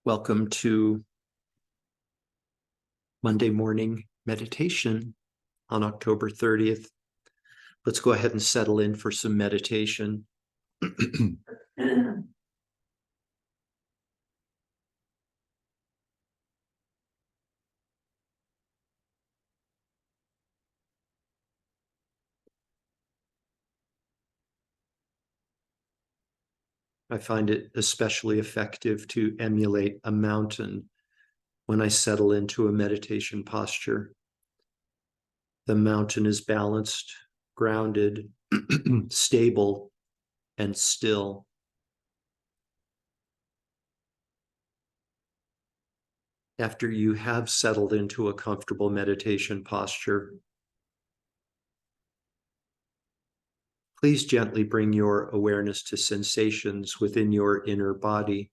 Welcome to Monday morning meditation on October 30th. Let's go ahead and settle in for some meditation. I find it especially effective to emulate a mountain when I settle into a meditation posture. The mountain is balanced, grounded, stable, and still. After you have settled into a comfortable meditation posture, please gently bring your awareness to sensations within your inner body.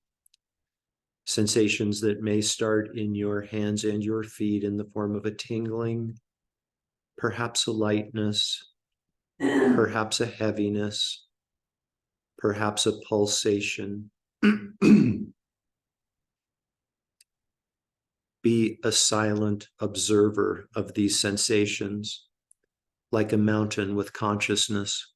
Sensations that may start in your hands and your feet in the form of a tingling, perhaps a lightness, perhaps a heaviness, perhaps a pulsation. Be a silent observer of these sensations, like a mountain with consciousness.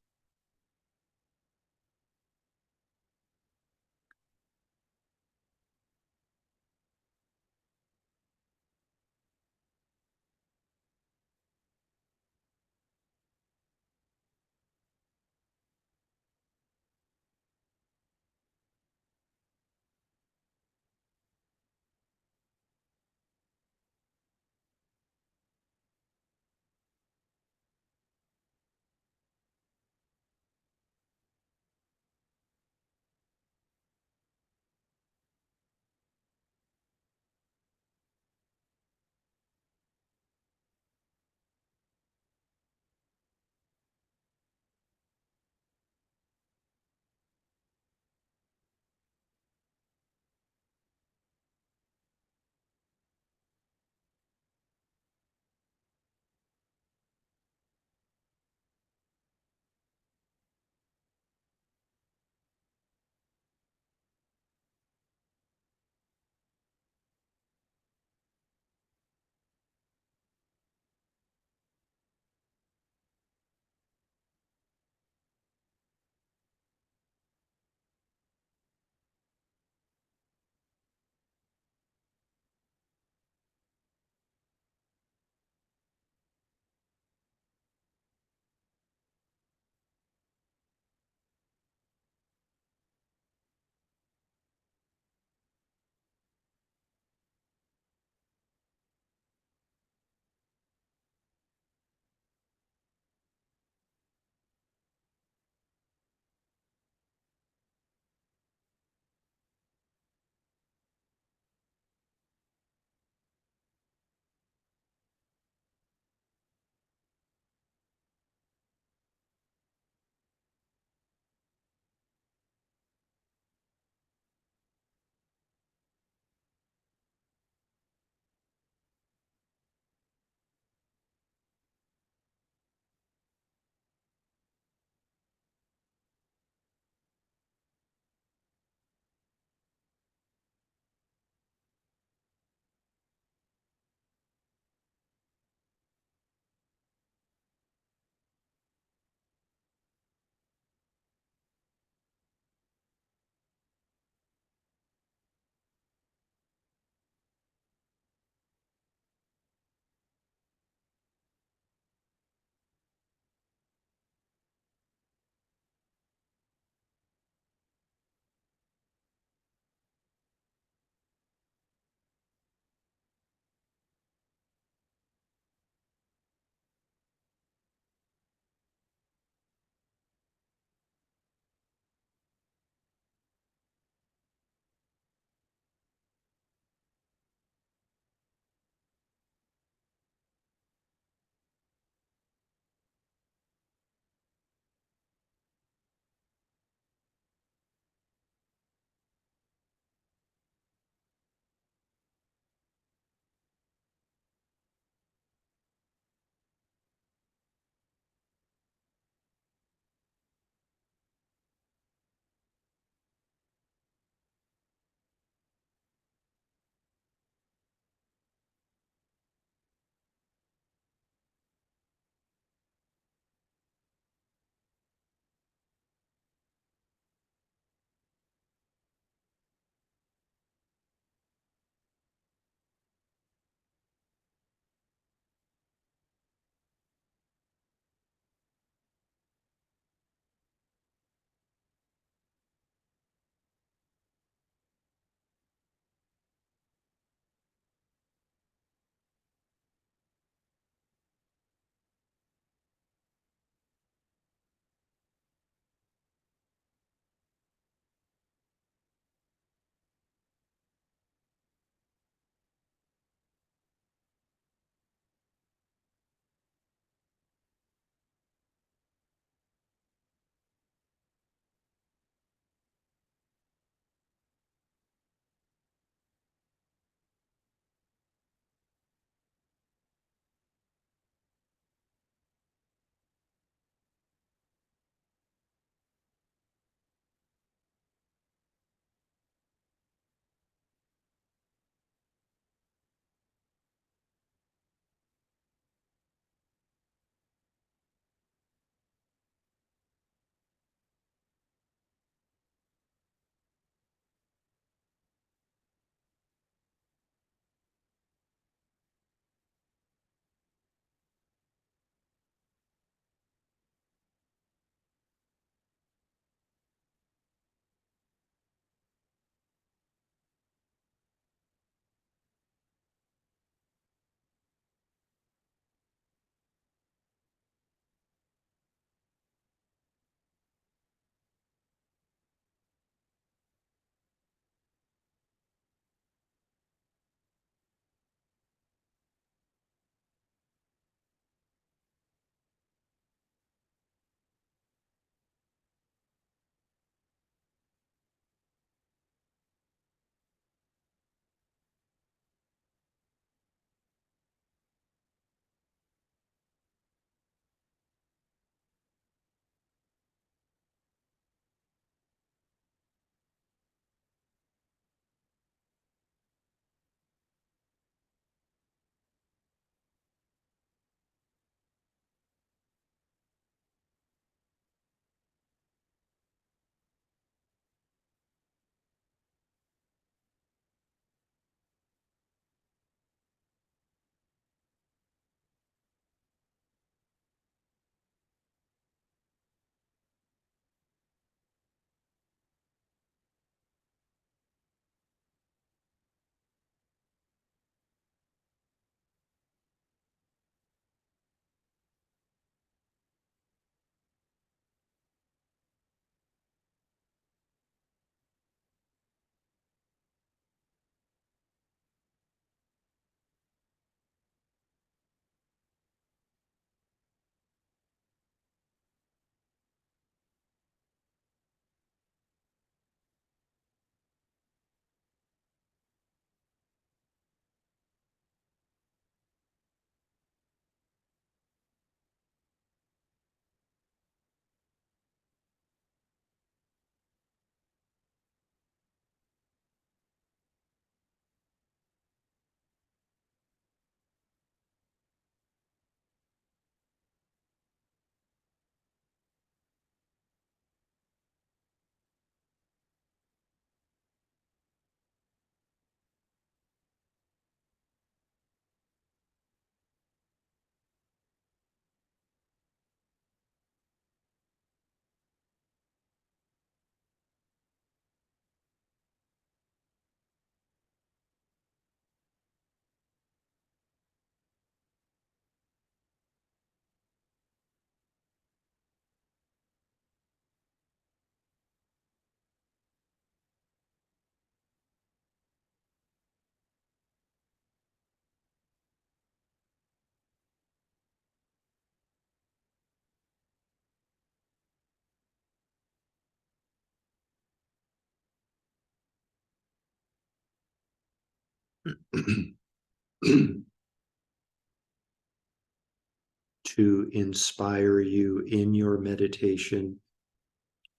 To inspire you in your meditation,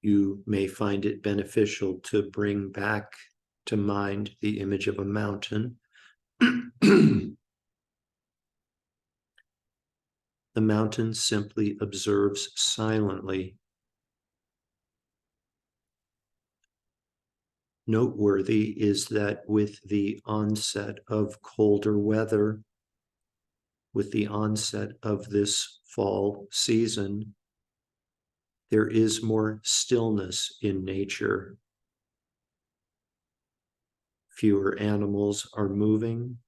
you may find it beneficial to bring back to mind the image of a mountain. The mountain simply observes silently. Noteworthy is that with the onset of colder weather, with the onset of this fall season, there is more stillness in nature. Fewer animals are moving.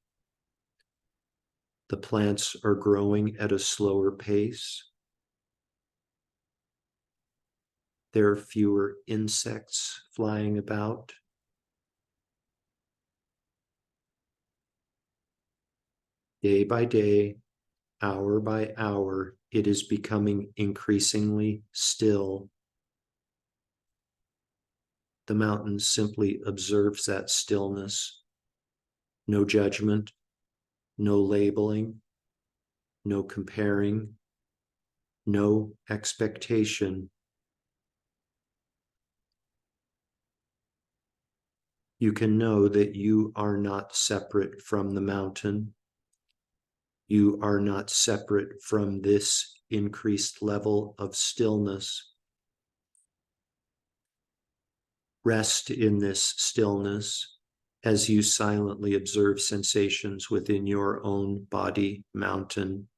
The plants are growing at a slower pace. There are fewer insects flying about. Day by day, hour by hour, it is becoming increasingly still. The mountain simply observes that stillness. No judgment, no labeling, no comparing, no expectation. You can know that you are not separate from the mountain. You are not separate from this increased level of stillness. Rest in this stillness as you silently observe sensations within your own body mountain.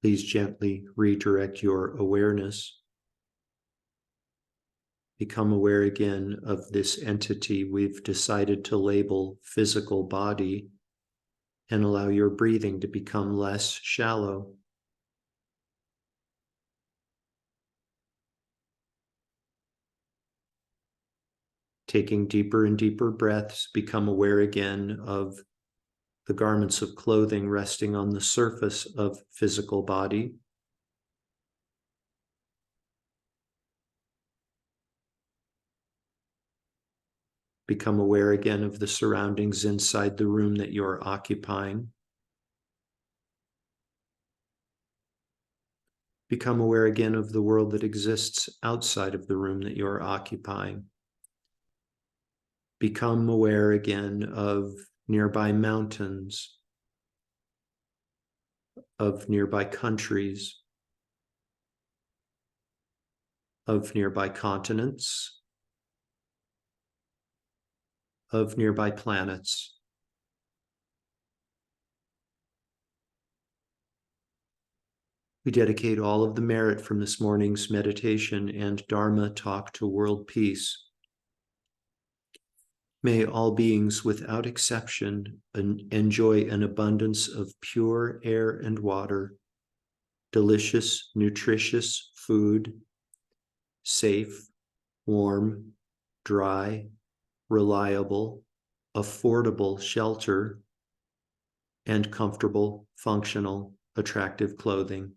Please gently redirect your awareness. Become aware again of this entity we've decided to label physical body, and allow your breathing to become less shallow. Taking deeper and deeper breaths, become aware again of the garments of clothing resting on the surface of physical body. Become aware again of the surroundings inside the room that you're occupying. Become aware again of the world that exists outside of the room that you're occupying. Become aware again of nearby mountains, of nearby countries, of nearby continents, of nearby planets. We dedicate all of the merit from this morning's meditation and Dharma talk to world peace. May all beings without exception enjoy an abundance of pure air and water, delicious, nutritious food, safe, warm, dry, reliable, affordable shelter, and comfortable, functional, attractive clothing.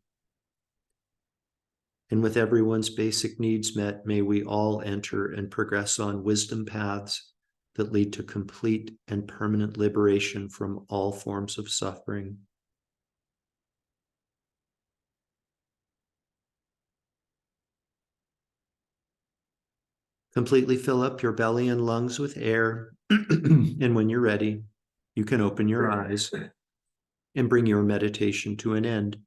And with everyone's basic needs met, may we all enter and progress on wisdom paths that lead to complete and permanent liberation from all forms of suffering. Completely fill up your belly and lungs with air, and when you're ready, you can open your eyes and bring your meditation to an end.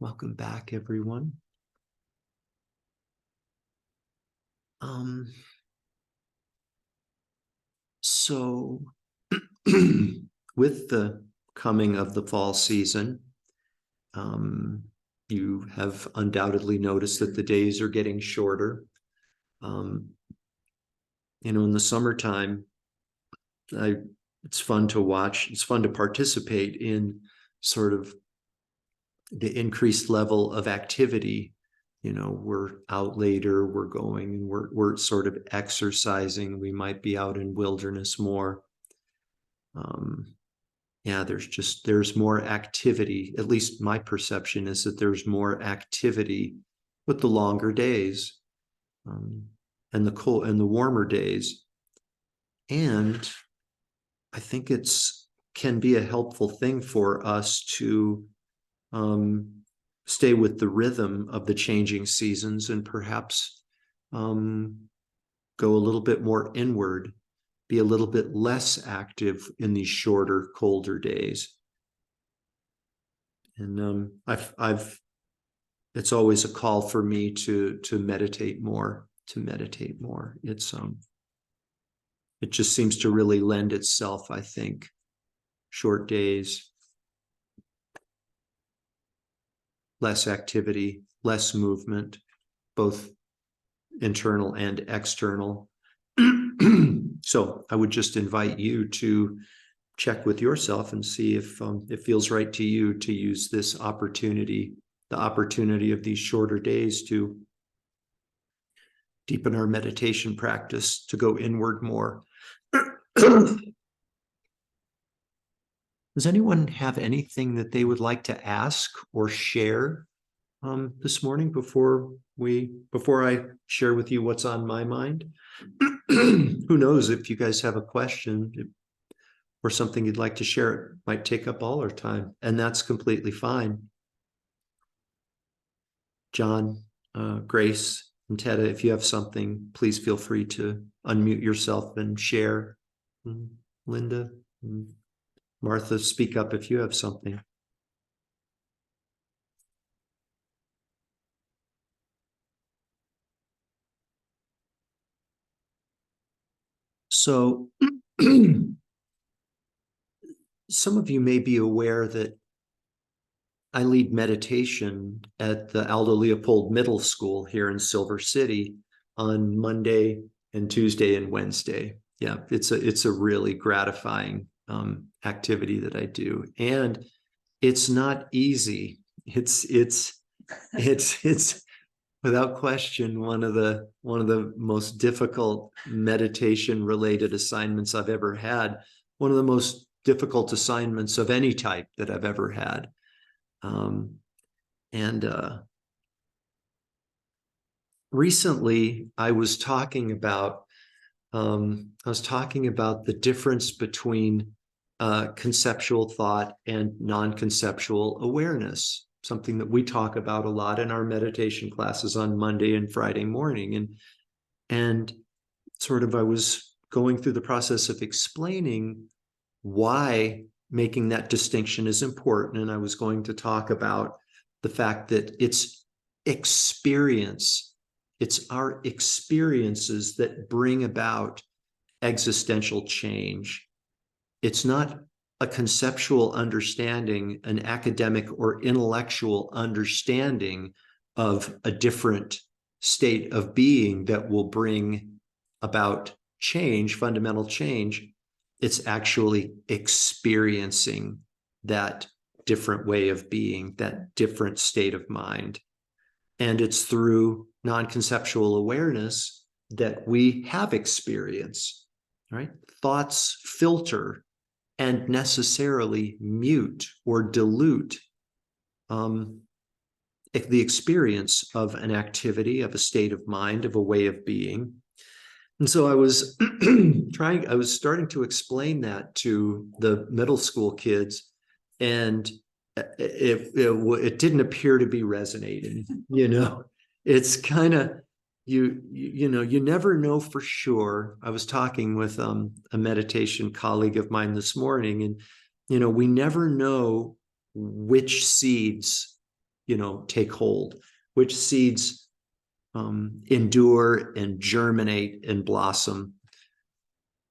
Welcome back, everyone. So with the coming of the fall season, you have undoubtedly noticed that the days are getting shorter. In the summertime, it's fun to watch. It's fun to participate in sort of the increased level of activity. We're out later, we're going, and we're sort of exercising. We might be out in wilderness more. There's more activity. At least my perception is that there's more activity with the longer days, and the cold and the warmer days. And I think can be a helpful thing for us to stay with the rhythm of the changing seasons, and perhaps go a little bit more inward, be a little bit less active in these shorter, colder days. And it's always a call for me to meditate more, It just seems to really lend itself, I think. Short days, less activity, less movement, both internal and external. So I would just invite you to check with yourself and see if it feels right to you to use this opportunity, the opportunity of these shorter days, to deepen our meditation practice, to go inward more. Does anyone have anything that they would like to ask or share this morning before I share with you what's on my mind? Who knows, if you guys have a question or something you'd like to share, it might take up all our time, and that's completely fine. John, Grace, and Teta, if you have something, please feel free to unmute yourself and share. Linda, Martha, speak up if you have something. So some of you may be aware that I lead meditation at the Aldo Leopold Middle School here in Silver City on Monday and Tuesday and Wednesday. Yeah, it's a really gratifying activity that I do, and it's not easy. It's without question one of the most difficult meditation related assignments I've ever had. One of the most difficult assignments of any type that I've ever had. And recently I was talking about the difference between conceptual thought and non-conceptual awareness, something that we talk about a lot in our meditation classes on Monday and Friday morning. And sort of I was going through the process of explaining why making that distinction is important. And I was going to talk about the fact that it's experience, it's our experiences that bring about existential change. It's not a conceptual understanding, an academic or intellectual understanding of a different state of being that will bring about change, fundamental change. It's actually experiencing that different way of being, that different state of mind. And it's through non-conceptual awareness that we have experience, right? Thoughts filter and necessarily mute or dilute the experience of an activity, of a state of mind, of a way of being. And so I was I was starting to explain that to the middle school kids, and it didn't appear to be resonating. It's kind of, you never know for sure. I was talking with a meditation colleague of mine this morning, and we never know which seeds take hold, which seeds endure and germinate and blossom.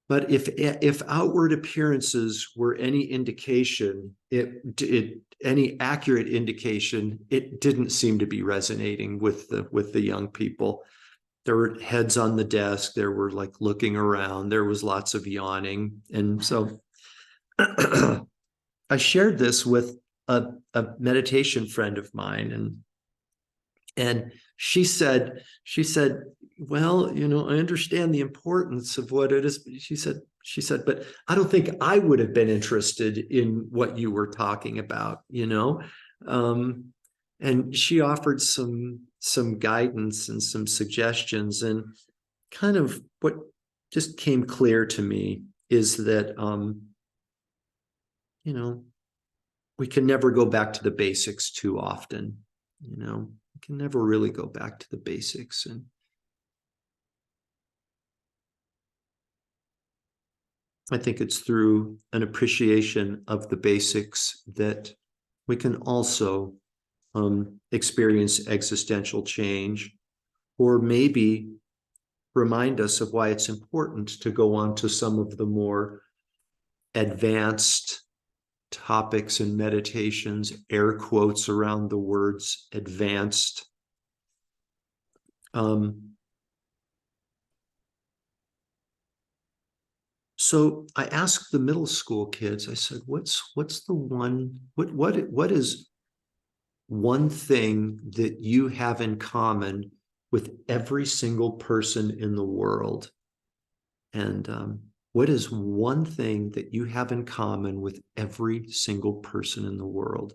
But if outward appearances were any indication, any accurate indication, it didn't seem to be resonating with the young people. There were heads on the desk. There were like looking around. There was lots of yawning. And so I shared this with a meditation friend of mine, and she said, well, I understand the importance of what it is. She said, but I don't think I would have been interested in what you were talking about, and she offered some guidance and some suggestions. And kind of what just came clear to me is that, we can never go back to the basics too often. We can never really go back to the basics. And I think it's through an appreciation of the basics that we can also experience existential change, or maybe remind us of why it's important to go on to some of the more advanced topics and meditations, air quotes around the words advanced. So I asked the middle school kids, I said, what is one thing that you have in common with every single person in the world? And what is one thing that you have in common with every single person in the world?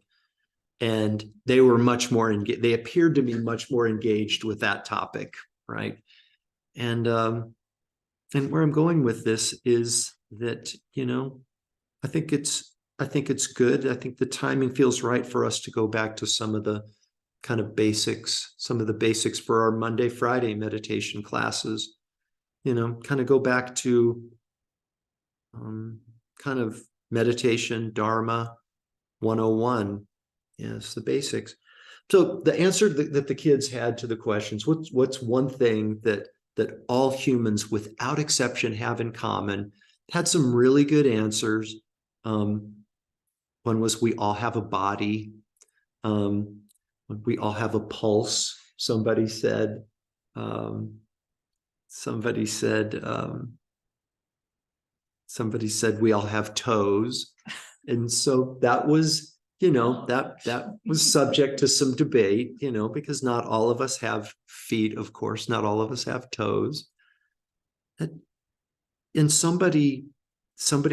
And they were much more engaged. They appeared to be much more engaged with that topic, right? And where I'm going with this is that, I think it's good. I think the timing feels right for us to go back to some of the kind of basics, some of the basics for our Monday, Friday meditation classes. Kind of go back to kind of meditation, Dharma 101. Yes, the basics. So the answer that the kids had to the questions, what's one thing that that all humans without exception have in common. Had some really good answers. One was we all have a body. We all have a pulse. Somebody said, somebody said we all have toes. And so that was, that was subject to some debate, because not all of us have feet, of course, not all of us have toes. And somebody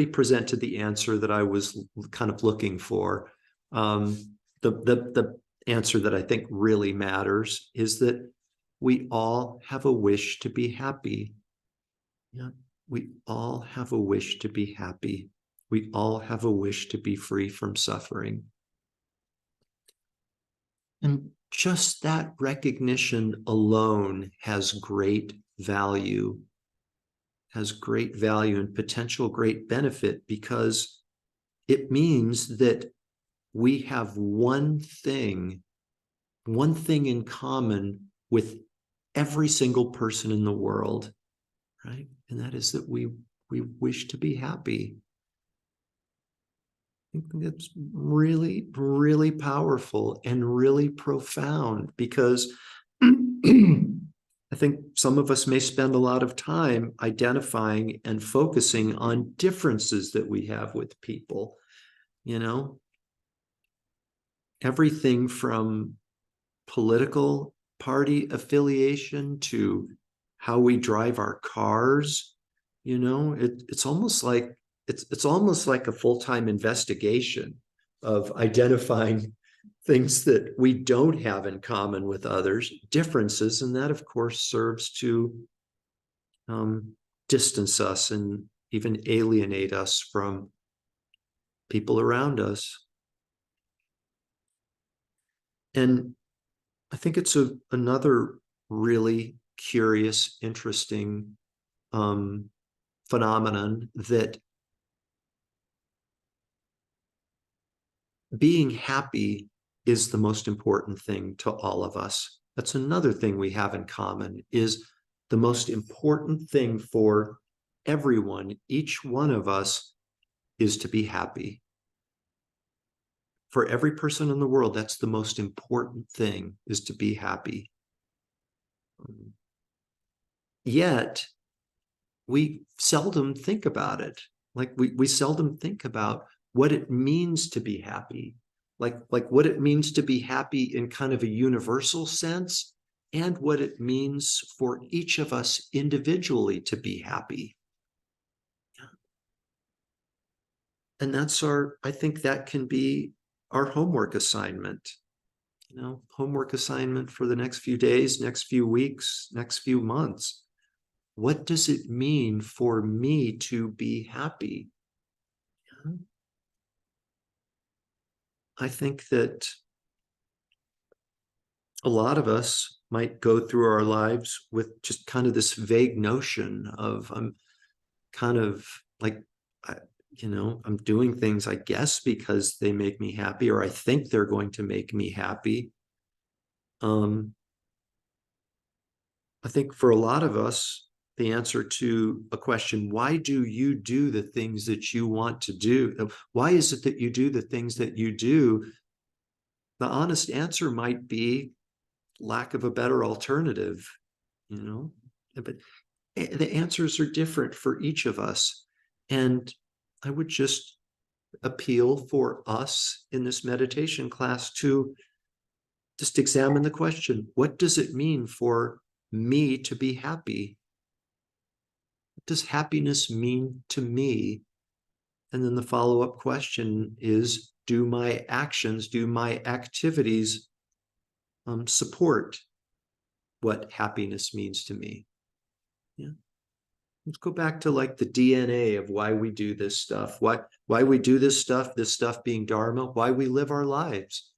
presented the answer that I was kind of looking for. The answer that I think really matters is that we all have a wish to be happy. Yeah, we all have a wish to be happy. We all have a wish to be free from suffering. And just that recognition alone has great value, and potential great benefit, because it means that we have one thing in common with every single person in the world, right? And that is that we wish to be happy. I think that's really, really powerful and really profound, because I think some of us may spend a lot of time identifying and focusing on differences that we have with people, everything from political party affiliation to how we drive our cars. It's almost like a full-time investigation of identifying things that we don't have in common with others, differences, and that of course serves to distance us and even alienate us from people around us. And I think it's another really curious, interesting phenomenon that being happy is the most important thing to all of us. That's another thing we have in common, is the most important thing for everyone, each one of us, is to be happy. For every person in the world, that's the most important thing, is to be happy. Yet, we seldom think about it. Like we seldom think about what it means to be happy, like what it means to be happy in kind of a universal sense, and what it means for each of us individually to be happy. And I think that can be our homework assignment. Homework assignment for the next few days, next few weeks, next few months. What does it mean for me to be happy? I think that a lot of us might go through our lives with just kind of this vague notion of, I'm kind of like, I'm doing things, I guess, because they make me happy, or I think they're going to make me happy. I think for a lot of us, the answer to a question, why do you do the things that you want to do? Why is it that you do the things that you do? The honest answer might be lack of a better alternative, but the answers are different for each of us. And I would just appeal for us in this meditation class to just examine the question, what does it mean for me to be happy? What does happiness mean to me? And then the follow-up question is, do my actions, do my activities support what happiness means to me? Yeah. Let's go back to like the DNA of why we do this stuff, why we do this stuff being Dharma, why we live our lives.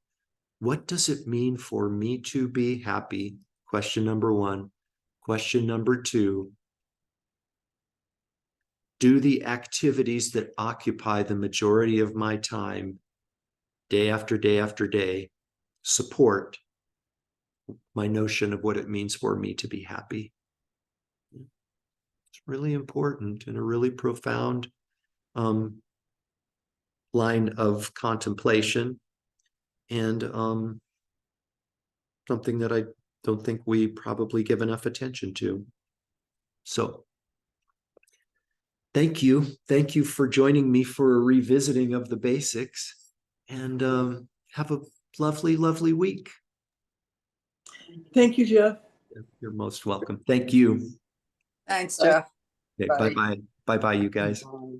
What does it mean for me to be happy? Question number one. Question number two, do the activities that occupy the majority of my time, day after day after day, support my notion of what it means for me to be happy? It's really important and a really profound line of contemplation, and something that I don't think we probably give enough attention to. So thank you. Thank you for joining me for a revisiting of the basics, and have a lovely, lovely week. Thank you, Jeff. You're most welcome. Thank you. Thanks, Jeff. Okay, Bye. bye-bye. Bye-bye, you guys. Bye.